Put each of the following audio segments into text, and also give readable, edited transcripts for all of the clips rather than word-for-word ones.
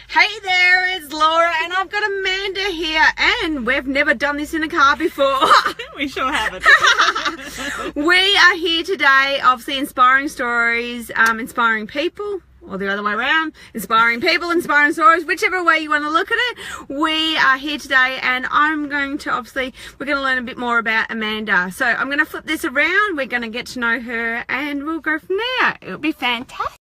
Hey there, it's Laura and I've got Amanda here, and we've never done this in a car before. We sure haven't. We are here today, obviously inspiring stories, inspiring people, or the other way around, inspiring people, inspiring stories, whichever way you want to look at it. We are here today and we're going to learn a bit more about Amanda. So I'm going to flip this around, we're going to get to know her and we'll go from there. It'll be fantastic.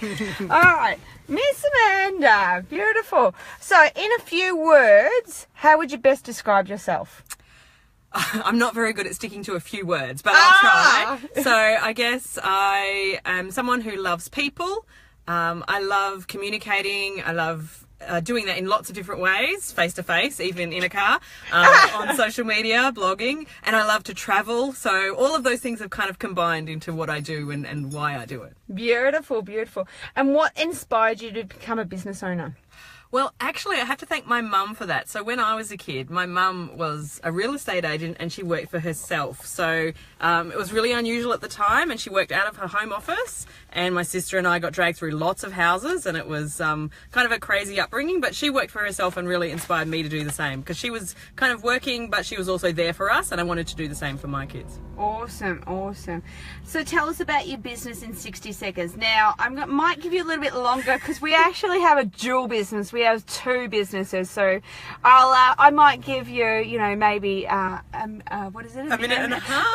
All right, Miss Amanda, beautiful. So in a few words, how would you best describe yourself? I'm not very good at sticking to a few words, but I'll try. So I guess I am someone who loves people. I love communicating. I love doing that in lots of different ways, face to face, even in a car, on social media, blogging, and I love to travel. So all of those things have kind of combined into what I do and why I do it. Beautiful, beautiful. And what inspired you to become a business owner? Well, actually, I have to thank my mum for that. So when I was a kid, my mum was a real estate agent and she worked for herself. So it was really unusual at the time, and she worked out of her home office. And my sister and I got dragged through lots of houses, and it was kind of a crazy upbringing. But she worked for herself and really inspired me to do the same, because she was kind of working, but she was also there for us, and I wanted to do the same for my kids. Awesome, awesome. So tell us about your business in 60 seconds. Now, might give you a little bit longer because we actually have a dual business. We have two businesses, so I might give you, maybe what is it? A minute and a half.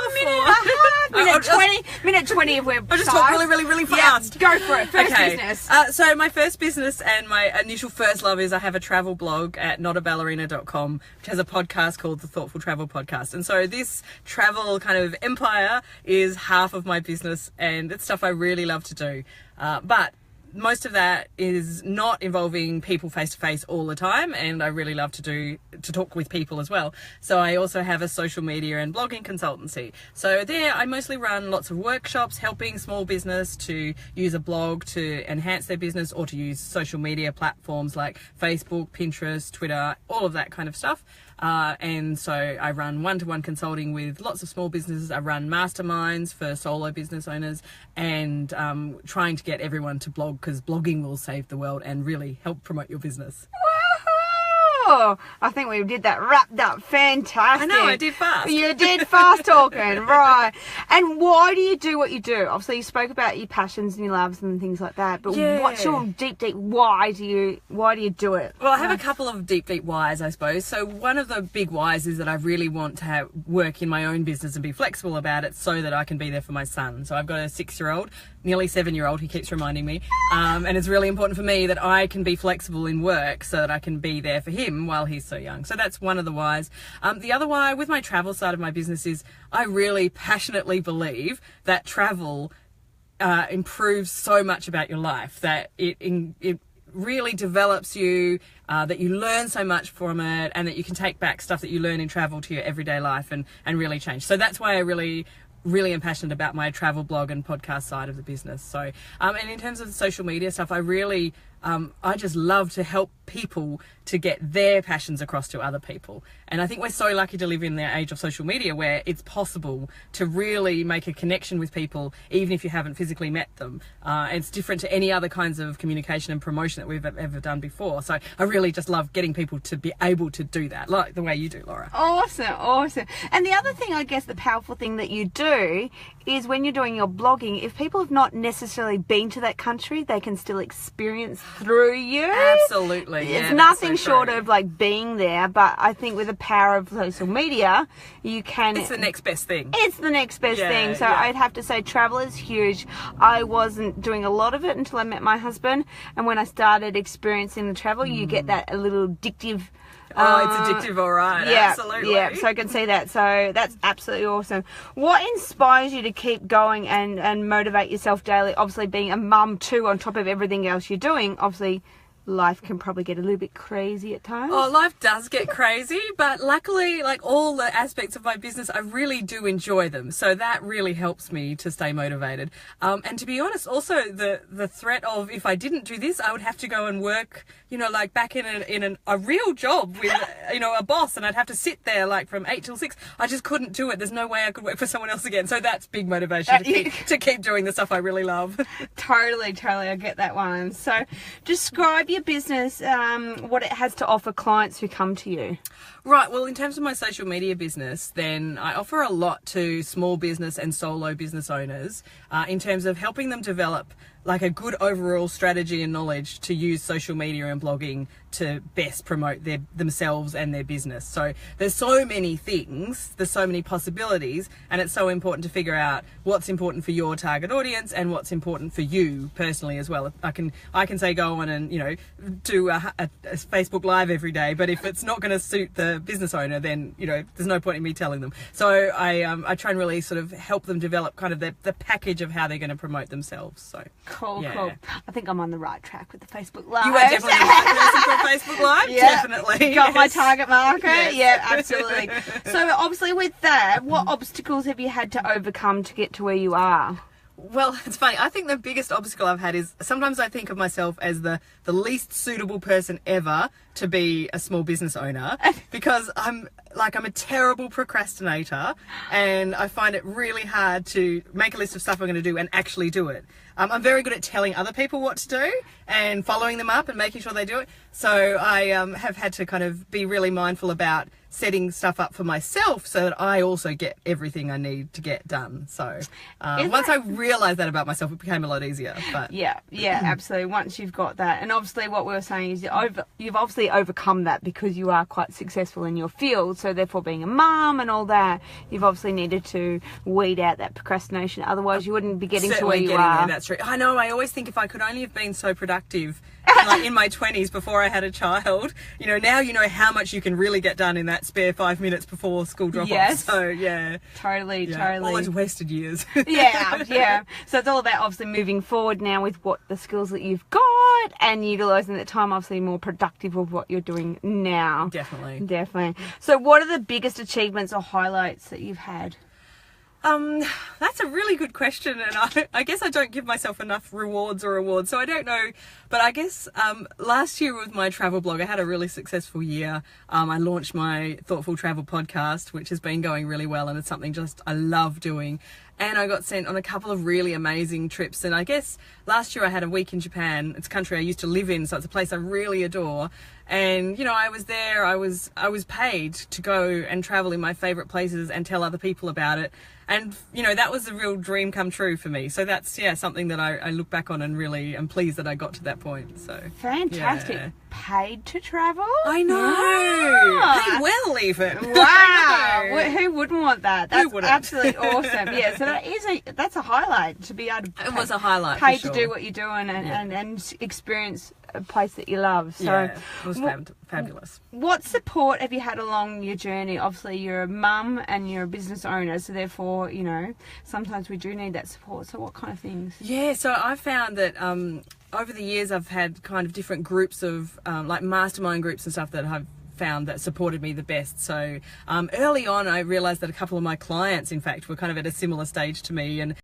Minute 20 if we're I'll just talk really fast. Yeah, go for it. First business. So my first business and my initial first love is I have a travel blog at notaballerina.com, which has a podcast called the Thoughtful Travel Podcast. And so this travel kind of empire is half of my business, and it's stuff I really love to do. But most of that is not involving people face to face all the time, and I really love to talk with people as well. So I also have a social media and blogging consultancy. So there I mostly run lots of workshops helping small business to use a blog to enhance their business, or to use social media platforms like Facebook, Pinterest, Twitter, all of that kind of stuff. And so I run one-to-one consulting with lots of small businesses. I run masterminds for solo business owners, and trying to get everyone to blog, because blogging will save the world and really help promote your business. Oh, I think we did that wrapped up. Fantastic. I know, I did fast. You did fast talking, right. And why do you do what you do? Obviously, you spoke about your passions and your loves and things like that, but what's your deep why do you do it? Well, I have a couple of deep whys, I suppose. So one of the big whys is that I really want to work in my own business and be flexible about it so that I can be there for my son. So I've got a 6-year-old, nearly 7-year-old, he keeps reminding me, and it's really important for me that I can be flexible in work so that I can be there for him while he's so young. So that's one of the whys. The other why with my travel side of my business is I really passionately believe that travel improves so much about your life, that it really develops you, that you learn so much from it, and that you can take back stuff that you learn in travel to your everyday life and really change. So that's why I really am passionate about my travel blog and podcast side of the business. So and in terms of the social media stuff, I just love to help people to get their passions across to other people. And I think we're so lucky to live in the age of social media, where it's possible to really make a connection with people even if you haven't physically met them. It's different to any other kinds of communication and promotion that we've ever done before. So I really just love getting people to be able to do that, like the way you do, Laura. Awesome. And the other thing, I guess the powerful thing that you do is when you're doing your blogging, if people have not necessarily been to that country, they can still experience through you. Absolutely. It's nothing short of like being there, but I think with the power of social media, you can... It's the next best thing. It's the next best thing. So I'd have to say travel is huge. I wasn't doing a lot of it until I met my husband, and when I started experiencing the travel, you get that a little addictive... it's addictive, all right. Yeah, absolutely. Yeah, so I can see that. So that's absolutely awesome. What inspires you to keep going and motivate yourself daily? Obviously, being a mum too, on top of everything else you're doing, obviously life can probably get a little bit crazy at times. Oh, life does get crazy, but luckily, like all the aspects of my business, I really do enjoy them. So that really helps me to stay motivated. And to be honest, also the threat of, if I didn't do this, I would have to go and work, like back in a real job with, a boss, and I'd have to sit there like from 8 till 6. I just couldn't do it. There's no way I could work for someone else again. So that's big motivation to keep doing the stuff I really love. Totally. I get that one. So describe your business, what it has to offer clients who come to you? Right, well, in terms of my social media business, then I offer a lot to small business and solo business owners in terms of helping them develop like a good overall strategy and knowledge to use social media and blogging to best promote themselves and their business. So there's so many things, there's so many possibilities, and it's so important to figure out what's important for your target audience and what's important for you personally as well. I can say go on and, you know, do a Facebook Live every day, but if it's not going to suit the business owner, then, you know, there's no point in me telling them. So I try and really sort of help them develop kind of the package of how they're going to promote themselves. So cool. I think I'm on the right track with the Facebook Live. you are definitely the right person for Facebook Live. Yeah. Definitely Got my target market. Yes. Yeah, absolutely. So obviously with that, what obstacles have you had to overcome to get to where you are? Well, it's funny. I think the biggest obstacle I've had is sometimes I think of myself as the least suitable person ever to be a small business owner because I'm a terrible procrastinator and I find it really hard to make a list of stuff I'm going to do and actually do it. I'm very good at telling other people what to do and following them up and making sure they do it. So I have had to kind of be really mindful about setting stuff up for myself so that I also get everything I need to get done. So once I realised that about myself, it became a lot easier. But yeah, absolutely. Once you've got that, and obviously what we were saying is you've obviously overcome that because you are quite successful in your field. So therefore, being a mum and all that, you've obviously needed to weed out that procrastination. Otherwise, you wouldn't be getting to where you are. There, that's true. I know. I always think if I could only have been so productive. Like in my 20s before I had a child, you know, now you know how much you can really get done in that spare 5 minutes before school drop off. Yes. So yeah. Totally. All those wasted years. yeah. So it's all about obviously moving forward now with what the skills that you've got and utilising that time obviously more productive of what you're doing now. Definitely. So what are the biggest achievements or highlights that you've had? That's a really good question, and I guess I don't give myself enough rewards or awards, so I don't know. But I guess last year with my travel blog, I had a really successful year. I launched my Thoughtful Travel podcast, which has been going really well, and it's something just I love doing. And I got sent on a couple of really amazing trips. And I guess last year I had a week in Japan. It's a country I used to live in, so it's a place I really adore. And, you know, I was there, I was paid to go and travel in my favourite places and tell other people about it. And, you know, that was a real dream come true for me. So that's, something that I look back on and really am pleased that I got to that point. So fantastic. Yeah. Paid to travel? I know. Wow. Paid well even. Wow. Who wouldn't want that? That's wouldn't? absolutely awesome. Yeah, so that's a highlight to be able to It was a highlight. paid for sure. to do what you're doing and experience a place that you love. So yeah, it was fabulous. What support have you had along your journey? Obviously you're a mum and you're a business owner, so therefore, you know, sometimes we do need that support. So what kind of things? Yeah, so I found that over the years I've had kind of different groups of like mastermind groups and stuff that I've found that supported me the best. So early on I realised that a couple of my clients in fact were kind of at a similar stage to me, and